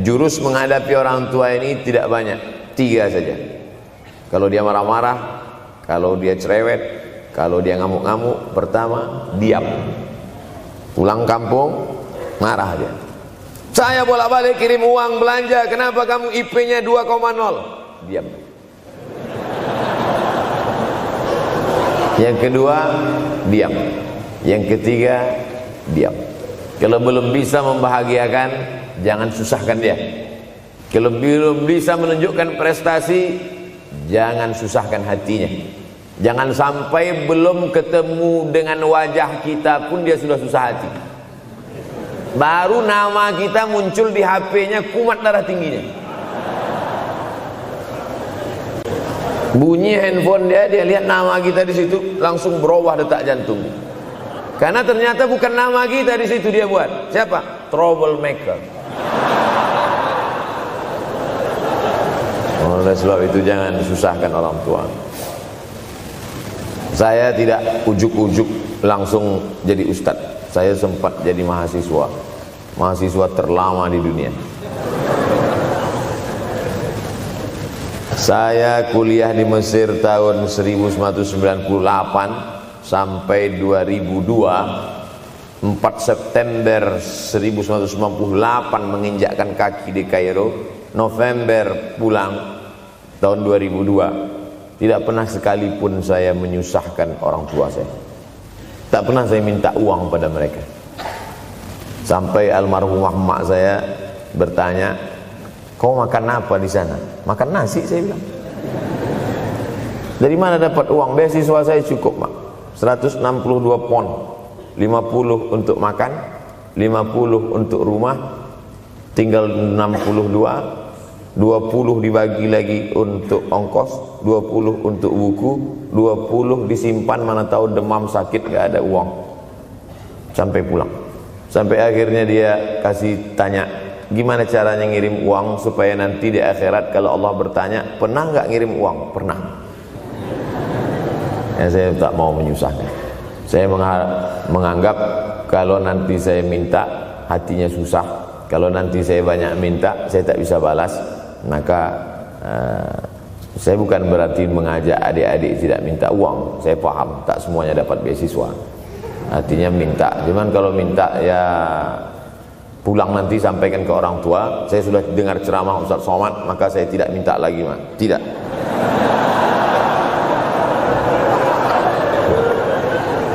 jurus menghadapi orang tua ini tidak banyak, 3 saja. Kalau dia marah-marah, kalau dia cerewet, kalau dia ngamuk-ngamuk, pertama diam. Pulang kampung marah dia. Saya bolak-balik kirim uang belanja, kenapa kamu IP-nya 2,0? Diam. Yang kedua, diam. Yang ketiga, diam. Kalau belum bisa membahagiakan, jangan susahkan dia. Kalau belum bisa menunjukkan prestasi, jangan susahkan hatinya. Jangan sampai belum ketemu dengan wajah kita pun dia sudah susah hati. Baru nama kita muncul di HP-nya, kumat darah tingginya. Bunyi handphone dia lihat nama kita di situ, langsung berubah detak jantung. Karena ternyata bukan nama kita di situ dia buat. Siapa? Troublemaker. Oleh sebab itu jangan susahkan orang tua. Saya tidak ujuk-ujuk langsung jadi ustadz. Saya sempat jadi mahasiswa terlama di dunia. Saya kuliah di Mesir tahun 1998 sampai 2002. 4 September 1998 menginjakkan kaki di Kairo. November pulang tahun 2002. Tidak pernah sekalipun saya menyusahkan orang tua saya. Tak pernah saya minta uang pada mereka. Sampai almarhumah emak saya bertanya, kau makan apa di sana? Makan nasi, saya bilang. Dari mana dapat uang? Beasiswa saya cukup, mak. 162 pon. 50 untuk makan, 50 untuk rumah, tinggal 62. 20 dibagi lagi untuk ongkos, 20 untuk buku, 20 disimpan, mana tahu demam sakit gak ada uang. Sampai pulang. Sampai akhirnya dia kasih tanya, gimana caranya ngirim uang supaya nanti di akhirat kalau Allah bertanya, pernah gak ngirim uang? Pernah. Ya, saya tak mau menyusahkan. Saya menganggap kalau nanti saya minta, hatinya susah. Kalau nanti saya banyak minta, saya tak bisa balas. Maka saya bukan berarti mengajak adik-adik tidak minta uang. Saya paham tak semuanya dapat beasiswa, artinya minta. Cuman kalau minta ya pulang nanti sampaikan ke orang tua, saya sudah dengar ceramah Ustaz Somad, maka saya tidak minta lagi, Mak. Tidak.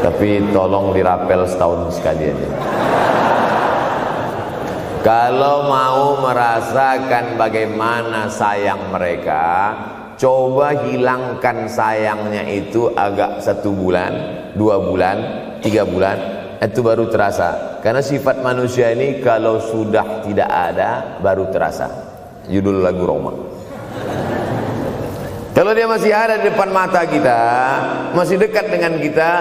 Tapi tolong dirapel setahun sekali aja. Kalau mau merasakan bagaimana sayang mereka, coba hilangkan sayangnya itu agak 1 bulan, 2 bulan, 3 bulan, itu baru terasa. Karena sifat manusia ini kalau sudah tidak ada, baru terasa. Judul lagu Roma. Kalau dia masih ada di depan mata kita, masih dekat dengan kita,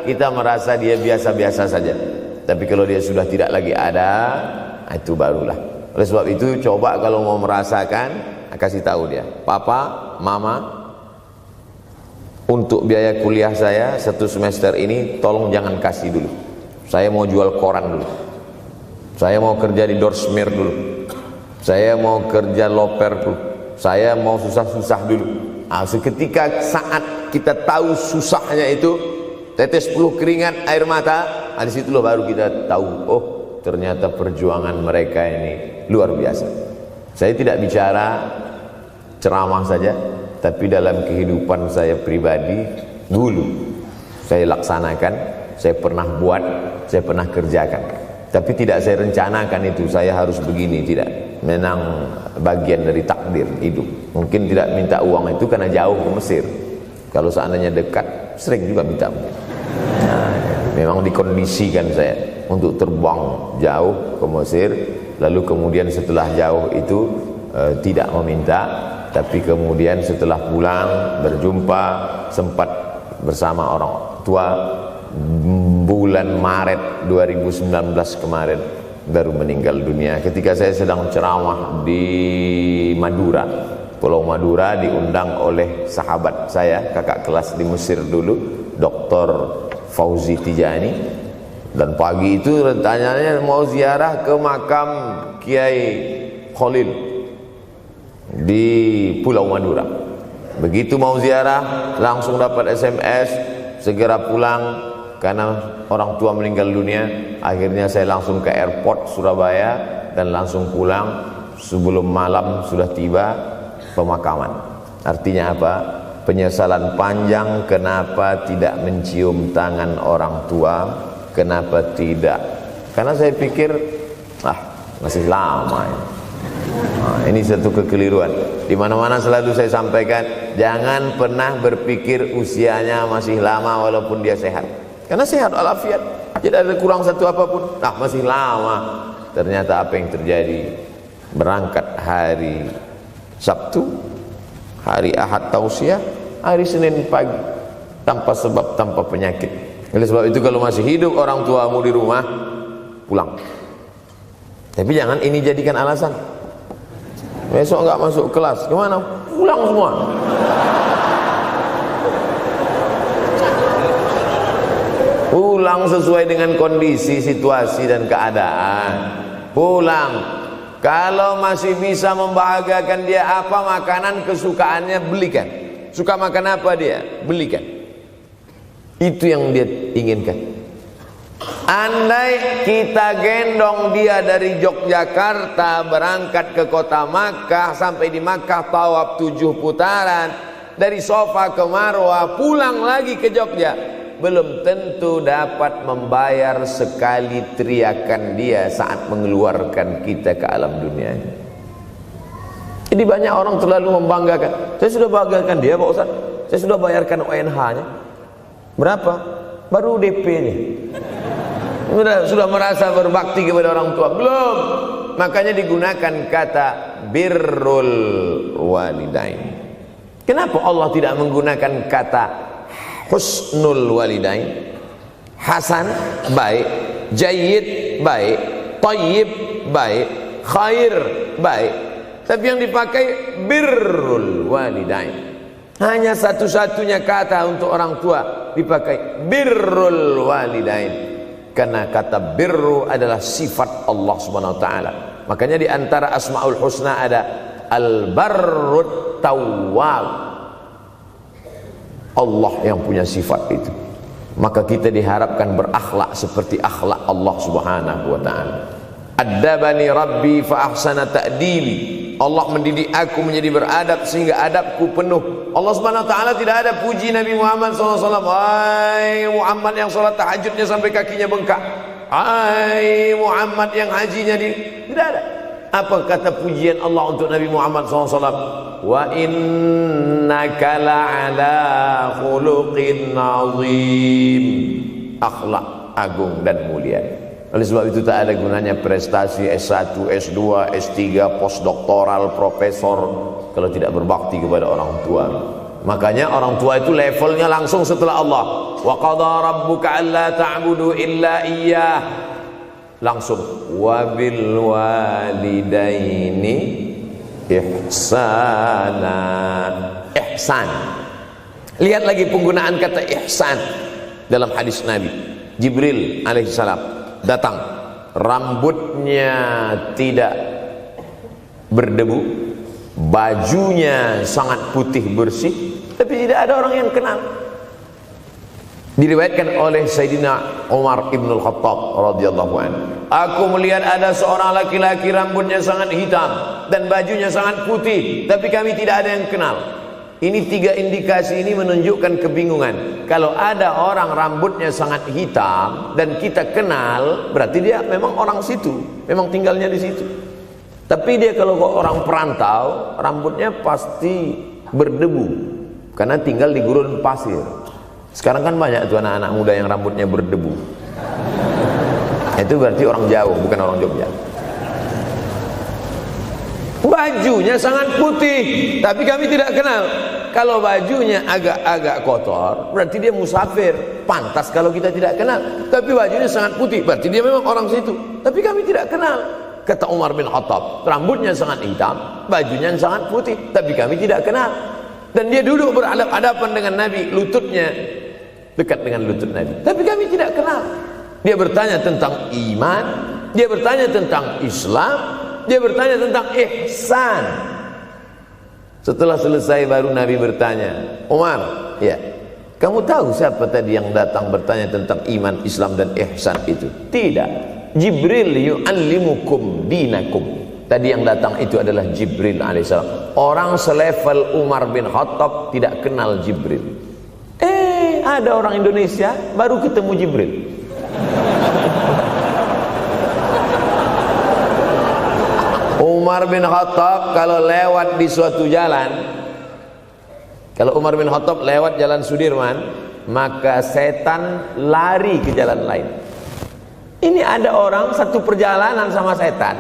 kita merasa dia biasa-biasa saja. Tapi kalau dia sudah tidak lagi ada, itu barulah. Oleh sebab itu coba kalau mau merasakan, kasih tahu dia, papa, mama, untuk biaya kuliah saya 1 semester ini tolong jangan kasih dulu. Saya mau jual koran dulu. Saya mau kerja di Dorsmir dulu. Saya mau kerja loper dulu. Saya mau susah-susah dulu. Seketika saat kita tahu susahnya itu, tetes peluh keringat, air mata, di situlah baru kita tahu, oh ternyata perjuangan mereka ini luar biasa. Saya tidak bicara ceramah saja, tapi dalam kehidupan saya pribadi dulu saya laksanakan, saya pernah buat, saya pernah kerjakan. Tapi tidak saya rencanakan itu, saya harus begini, tidak. Memang bagian dari takdir hidup. Mungkin tidak minta uang itu karena jauh ke Mesir. Kalau seandainya dekat, sering juga minta. Nah, memang dikondisikan saya untuk terbang jauh ke Mesir, lalu kemudian setelah jauh itu tidak meminta, tapi kemudian setelah pulang berjumpa, sempat bersama orang tua. Bulan Maret 2019 kemarin baru meninggal dunia ketika saya sedang ceramah di Madura, Pulau Madura, diundang oleh sahabat saya, kakak kelas di Mesir dulu, Dr. Fauzi Tijani. Dan pagi itu rencananya mau ziarah ke makam Kiai Khalil di Pulau Madura. Begitu mau ziarah langsung dapat SMS segera pulang karena orang tua meninggal dunia. Akhirnya saya langsung ke airport Surabaya dan langsung pulang. Sebelum malam sudah tiba pemakaman. Artinya apa? Penyesalan panjang kenapa tidak mencium tangan orang tua, kenapa tidak. Karena saya pikir masih lama ya. Ini satu kekeliruan. Di mana-mana selalu saya sampaikan, jangan pernah berpikir usianya masih lama walaupun dia sehat. Karena sehat walafiat, tidak ada kurang satu apapun. Masih lama. Ternyata apa yang terjadi? Berangkat hari Sabtu, hari Ahad tausiah, hari Senin pagi, tanpa sebab, tanpa penyakit. Oleh sebab itu kalau masih hidup orang tuamu di rumah, pulang. Tapi jangan ini jadikan alasan. Besok nggak masuk kelas, gimana? Pulang semua. Pulang sesuai dengan kondisi, situasi dan keadaan. Pulang. Kalau masih bisa membahagiakan dia apa makanan kesukaannya, belikan. Suka makan apa dia? Belikan. Itu yang dia inginkan. Andai kita gendong dia dari Yogyakarta berangkat ke kota Makkah, sampai di Makkah tawaf 7 putaran, dari Safa ke Marwah, pulang lagi ke Jogja, belum tentu dapat membayar sekali teriakan dia saat mengeluarkan kita ke alam dunia. Jadi banyak orang terlalu membanggakan. Saya sudah banggakan dia Pak Ustaz, saya sudah bayarkan ONH-nya. Berapa? Baru DP-nya. Sudah merasa berbakti kepada orang tua? Belum. Makanya digunakan kata birrul walidain. Kenapa Allah tidak menggunakan kata husnul walidain? Hasan baik, jayyid baik, thayyib baik, khair baik. Tapi yang dipakai birrul walidain. Hanya satu-satunya kata untuk orang tua dipakai birrul walidain. Karena kata birru adalah sifat Allah Subhanahu wa taala. Makanya di antara Asmaul Husna ada Al-Barrut Tawwab. Allah yang punya sifat itu. Maka kita diharapkan berakhlak seperti akhlak Allah Subhanahu wa taala. Addabani Rabbi fa ahsana ta'dili. Allah mendidik aku menjadi beradab sehingga adabku penuh. Allah Subhanahu wa taala tidak ada puji Nabi Muhammad SAW. Hai Muhammad yang salat tahajudnya sampai kakinya bengkak. Hai Muhammad yang hajinya tidak ada. Apa kata pujian Allah untuk Nabi Muhammad SAW? Wa innaka la'ala khuluqin azim. Akhlak agung dan mulia. Oleh sebab itu tak ada gunanya prestasi S1, S2, S3, postdoktoral, profesor kalau tidak berbakti kepada orang tua. Makanya orang tua itu levelnya langsung setelah Allah. Wa qadha rabbuka alla ta'budu illa iyyah. Langsung wa bil walidaini ihsana. Ihsan. Lihat lagi penggunaan kata ihsan dalam hadis Nabi. Jibril alaihissalam datang, rambutnya tidak berdebu, bajunya sangat putih bersih, tapi tidak ada orang yang kenal. Diriwayatkan oleh Sayyidina Umar ibn al-Khattab radhiyallahu anhu, aku melihat ada seorang laki-laki rambutnya sangat hitam dan bajunya sangat putih, tapi kami tidak ada yang kenal. Ini 3 indikasi ini menunjukkan kebingungan. Kalau ada orang rambutnya sangat hitam dan kita kenal, berarti dia memang orang situ, memang tinggalnya di situ. Tapi dia kalau orang perantau, rambutnya pasti berdebu karena tinggal di gurun pasir. Sekarang kan banyak tuh anak-anak muda yang rambutnya berdebu. Itu berarti orang jauh, bukan orang Jogja. Bajunya sangat putih, tapi kami tidak kenal. Kalau bajunya agak-agak kotor, berarti dia musafir. Pantas kalau kita tidak kenal. Tapi bajunya sangat putih, berarti dia memang orang situ. Tapi kami tidak kenal. Kata Umar bin Khattab, rambutnya sangat hitam, bajunya sangat putih, tapi kami tidak kenal. Dan dia duduk berhadapan dengan Nabi, lututnya dekat dengan lutut Nabi, tapi kami tidak kenal. Dia bertanya tentang iman, dia bertanya tentang Islam, Dia bertanya tentang ihsan. Setelah selesai baru Nabi bertanya, Umar, ya, kamu tahu siapa tadi yang datang bertanya tentang iman, Islam dan ihsan itu? Tidak. Jibril yu'allimukum dinakum. Tadi yang datang itu adalah Jibril alaihissalam. Orang selevel Umar bin Khattab tidak kenal Jibril. Ada orang Indonesia baru ketemu Jibril. Umar bin Khattab kalau lewat di suatu jalan, kalau Umar bin Khattab lewat jalan Sudirman, maka setan lari ke jalan lain. Ini ada orang satu perjalanan sama setan,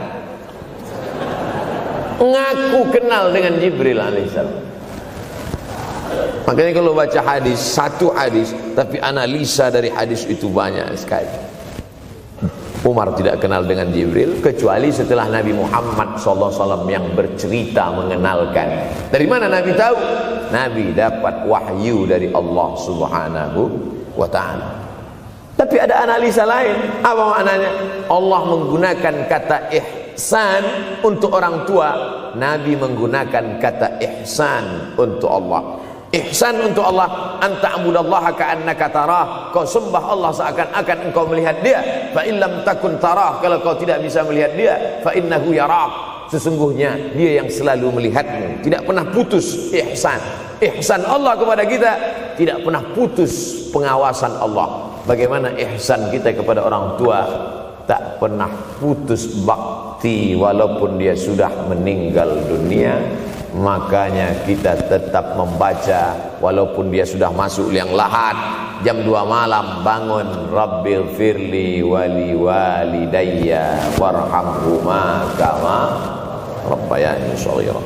ngaku kenal dengan Jibril alaihissalam. Makanya kalau baca hadis, satu hadis, tapi analisa dari hadis itu banyak sekali. Umar tidak kenal dengan Jibril kecuali setelah Nabi Muhammad SAW yang bercerita mengenalkan. Dari mana Nabi tahu? Nabi dapat wahyu dari Allah Subhanahu wa ta'ala. Tapi ada analisa lain. Apa maknanya? Allah menggunakan kata ihsan untuk orang tua, Nabi menggunakan kata ihsan untuk Allah. Ihsan untuk Allah, anta'budallaha ka'annaka tarah, kau sembah Allah seakan-akan engkau melihat dia. Fa in lam takun tarah, kalau kau tidak bisa melihat dia, fa innahu yarak, sesungguhnya dia yang selalu melihatmu. Tidak pernah putus ihsan. Ihsan Allah kepada kita, tidak pernah putus pengawasan Allah. Bagaimana ihsan kita kepada orang tua? Tak pernah putus bakti walaupun dia sudah meninggal dunia. Makanya kita tetap membaca walaupun dia sudah masuk liang lahat, jam 2 malam bangun, Rabbighfirli wali walidayya warhamhuma kama rabbayani shaghira.